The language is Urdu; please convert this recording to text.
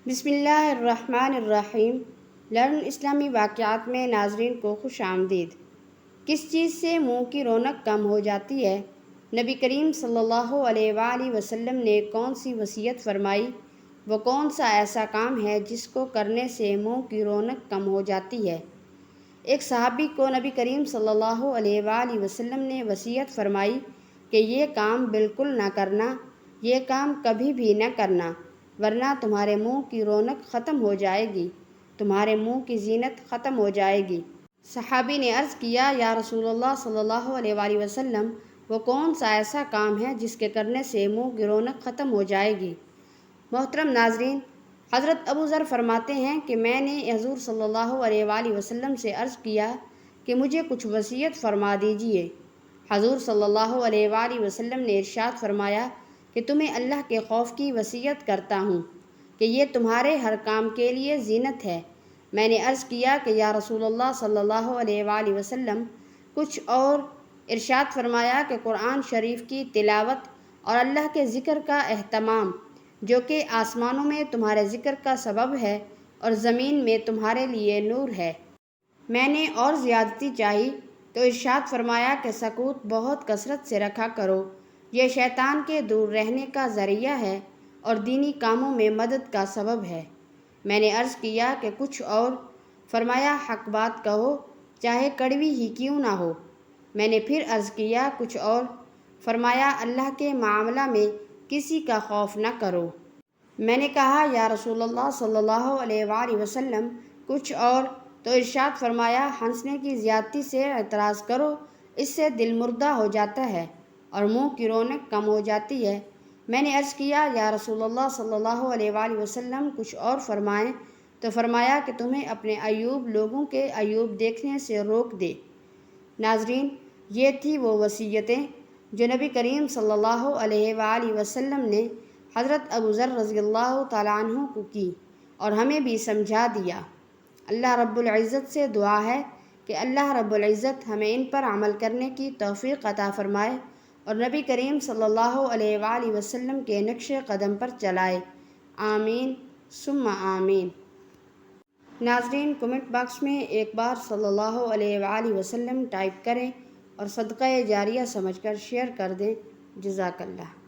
بسم اللہ الرحمن الرحیم۔ لرن اسلامی واقعات میں ناظرین کو خوش آمدید۔ کس چیز سے منہ کی رونق کم ہو جاتی ہے؟ نبی کریم صلی اللہ علیہ وآلہ وسلم نے کون سی وصیت فرمائی؟ وہ کون سا ایسا کام ہے جس کو کرنے سے منہ کی رونق کم ہو جاتی ہے؟ ایک صحابی کو نبی کریم صلی اللہ علیہ وآلہ وسلم نے وصیت فرمائی کہ یہ کام بالکل نہ کرنا، یہ کام کبھی بھی نہ کرنا، ورنہ تمہارے منہ کی رونق ختم ہو جائے گی، تمہارے منہ کی زینت ختم ہو جائے گی۔ صحابی نے عرض کیا، یا رسول اللہ صلی اللہ علیہ وآلہ وسلم، وہ کون سا ایسا کام ہے جس کے کرنے سے منہ کی رونق ختم ہو جائے گی؟ محترم ناظرین، حضرت ابو ذر فرماتے ہیں کہ میں نے حضور صلی اللہ علیہ وآلہ وسلم سے عرض کیا کہ مجھے کچھ وصیت فرما دیجیے۔ حضور صلی اللہ علیہ وآلہ وسلم نے ارشاد فرمایا کہ تمہیں اللہ کے خوف کی وصیت کرتا ہوں کہ یہ تمہارے ہر کام کے لیے زینت ہے۔ میں نے عرض کیا کہ یا رسول اللہ صلی اللہ علیہ وآلہ وسلم کچھ اور؟ ارشاد فرمایا کہ قرآن شریف کی تلاوت اور اللہ کے ذکر کا اہتمام، جو کہ آسمانوں میں تمہارے ذکر کا سبب ہے اور زمین میں تمہارے لیے نور ہے۔ میں نے اور زیادتی چاہی تو ارشاد فرمایا کہ سکوت بہت کثرت سے رکھا کرو، یہ شیطان کے دور رہنے کا ذریعہ ہے اور دینی کاموں میں مدد کا سبب ہے۔ میں نے عرض کیا کہ کچھ اور؟ فرمایا حق بات کہو، چاہے کڑوی ہی کیوں نہ ہو۔ میں نے پھر عرض کیا کچھ اور؟ فرمایا اللہ کے معاملہ میں کسی کا خوف نہ کرو۔ میں نے کہا یا رسول اللہ صلی اللہ علیہ وآلہ وسلم کچھ اور؟ تو ارشاد فرمایا ہنسنے کی زیادتی سے اعتراض کرو، اس سے دل مردہ ہو جاتا ہے اور منہ کی رونق کم ہو جاتی ہے۔ میں نے عرض کیا یا رسول اللہ صلی اللہ علیہ وآلہ وسلم کچھ اور فرمائیں؟ تو فرمایا کہ تمہیں اپنے عیوب لوگوں کے عیوب دیکھنے سے روک دے۔ ناظرین، یہ تھی وہ وصیتیں جو نبی کریم صلی اللہ علیہ وآلہ وسلم نے حضرت ابو ذر رضی اللہ تعالیٰ عنہ کو کی اور ہمیں بھی سمجھا دیا۔ اللہ رب العزت سے دعا ہے کہ اللہ رب العزت ہمیں ان پر عمل کرنے کی توفیق عطا فرمائے اور نبی کریم صلی اللہ علیہ وآلہ وسلم کے نقش قدم پر چلائے۔ آمین ثم آمین۔ ناظرین، کمنٹ باکس میں ایک بار صلی اللہ علیہ وآلہ وسلم ٹائپ کریں اور صدقہ جاریہ سمجھ کر شیئر کر دیں۔ جزاک اللہ۔